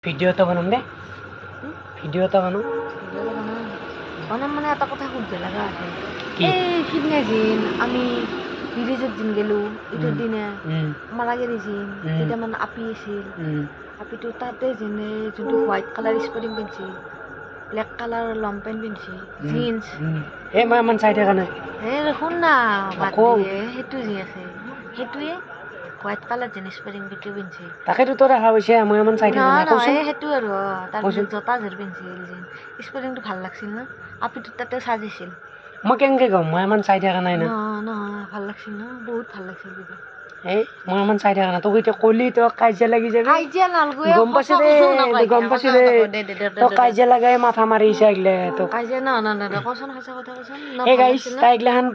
Video' এটা বনাম দে video' এটা বনাম বনাম মানে এটা কথা সুধিব লগা আছে কি? এই সিদিনা যেন আমি ব্ৰিজত যেন গেলো ইটোৰ দিনা আমাৰ আগে যেন কেইটামান আপি আছিল আপিটো তাতে যেনে যোনটো হোৱাইট কালাৰ স্পৰ্টিং পিন্ধছি ব্লেক কালাৰৰ লং পেণ্ট পিন্ধছি জিন্স এই মই ইমান চাই থকা নাই এই শুন না বাদ আকৌ দিয়ে সেইটো যি আছে সেইটোৱে হোৱাইট কালাৰ জিন্স স্পৰ্টিং পিন্ধছি তাকেতো তোৰ দেখা পাইছে মই ইমান চাই থকা নাই নহয় কচোন সেইটো আৰু তাৰপিছত জোতা জোৰ পিন্ধছিল যেন স্পৰ্টিংটো ভাল লাগছিল না আপিটোত তাতে সাজিছিল মই কেনেকে গম মই ইমান চাই থকা নাই না নহয় ভাল লাগছিল না বহুত ভাল লাগছিল কিবা এই মই ইমান চাই থকা নাই তোক এতিয়া কলি তই কাজিয়া লাগি যাবি কাজিয়া নালগোৱে গম পাইছো দে গম পাইছো দে তই কাজিয়া লাগাই মাথা মাৰিছে এইগিলা তোক কাজিয়া নহয় কচোন সঁচা কথা কচোন এই গাইছ তাই এইগিলাখান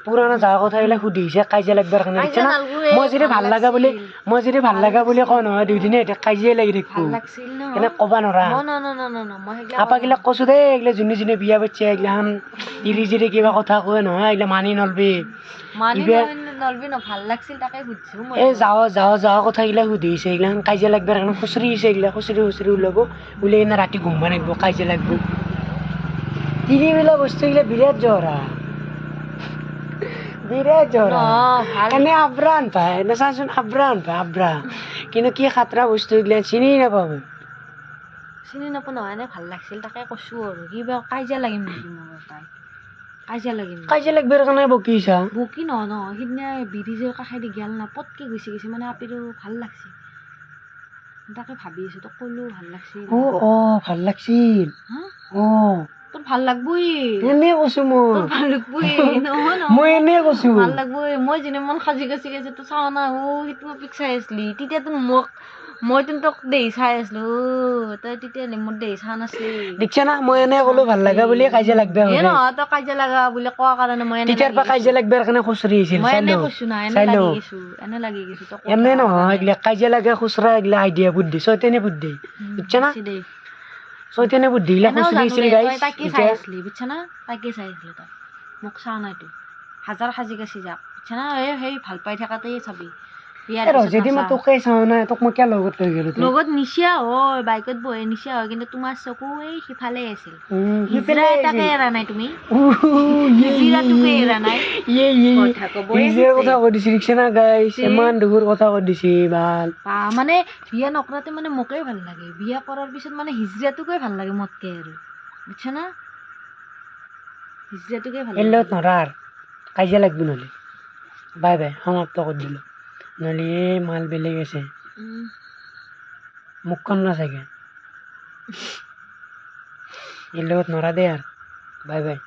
পুৰণা যাৱা কথাবিলাক সুধিছে কাজিয়া লাগবাৰ কাৰণে দেখিছা না মই যদি ভাল লগা বুলি কওঁ নহয় দুইদিনে এতিয়া কাজিয়াই লাগি থাকিব এনে ক'বা নোৱাৰা আপাগিলাক কৈছো দেই এইগিলা যোনে যোনে বিয়া পাতিছে এইগিলাখান তিৰি জিৰি কিবা কথা কয় নহয় এইগিলা মানি নলবি ভাল লাগছিল তাকে সুধিছো এই যাৱা কথাগিলা সুধিছে এইগিলাখান কাজিয়া লাগবাৰ কাৰণে খুচৰিছে এইগিলা খুচৰি ওলাব ওলাই কিনে ৰাতি ঘুমবা নাগব কাজিয়া লাগব তিৰিবিলাক বস্তুগিলা বিৰাট জহৰা এনে আব্ৰান পায় এনে চাচোন আব্ৰান পায় আব্ৰা কিন্তু কি খাতৰা বস্তু এইগিলা চিনি নাপাওঁ চিনি নাপাওঁ নহয় এনে ভাল লাগছিল তাকে কৈছো আৰু কিবা কাজিয়া লাগিম নেকি মই তাই কাজিয়া লাগবাৰ কাৰণে বকিছা বকি নহয় সিদিনা ব্ৰিজৰ কাষেদি গেল না পটকে গৈছে মানে আপিটো ভাল লাগছে তাকে ভাবি আছো তোক ক'লো ভাল লাগছিল ভাল লাগছিল তোৰ ভাল লাগবই এনে কৈছো ভাল লাগবই মই এনে কৈছো ভাল লাগবই মই যেনে মন সাজি কাচি গৈছে তো চাও না সেইটো পিক চাই আছিলি তেতিয়াতো মই তোক দেহি চাই আছিলো তই তেতিয়া মোৰ দেহি চাই নাছিলি দেখিছা না মই এনে ক'লো ভাল লাগা বুলি কাজিয়া লাগবা এই নহয় তই কাজিয়া লাগা বুলি কোৱা কাৰণে মই তেতিয়াৰ পৰা কাজিয়া লাগবাৰ কাৰণে খুচৰি আছিল মই এনে কৈছো না এনে লাগি গৈছো তই এনে নহয় এইগিলা কাজিয়া লাগা খুচৰা এইগিলা আইডিয়া বুদ্ধি চৈতানে বুদ্ধি বুজিছা না চৈতানে বুদ্ধি গিলা খুচৰি আছিল গাইছ তাকে চাই আছিলি বুজিছা না তাকে চাই আছিলি তই মোক চা নাই তো হাজাৰ সাজি কাচি যাক বুজিছা না সেই ভাল পাই থকাতেই চাবি যদি মই তোকে চাওঁ নাই তোক মই কিয় লগত লৈ গ'লো লগত নিচিয়া হয় বাইকত বহে নিচিয়া হয় কিন্তু তোমাৰ চকু এই সিফালে আছিল তাকে এৰা নাই তুমি এৰা নাই কথা কৈ দিছে দেখিছা না গাইছ ইমান দুখৰ কথা কৈ দিছে ভাল মানে বিয়া নকৰাতে মানে মোকেই ভাল লাগে বিয়া কৰাৰ পিছত মানে হিজৰাটোকে ভাল লাগে মোতকে আৰু বুজিছা না হিজৰাটোকে ভাল লাগে নৰাৰ কাজিয়া লাগবি নহ'লে বাই বাই সমাপ্ত কৰি দিলোঁ নহ'লে এই মাল বেলেগ আছে মুখখন না চাগে এই লগত নৰা দে আৰু বাই বাই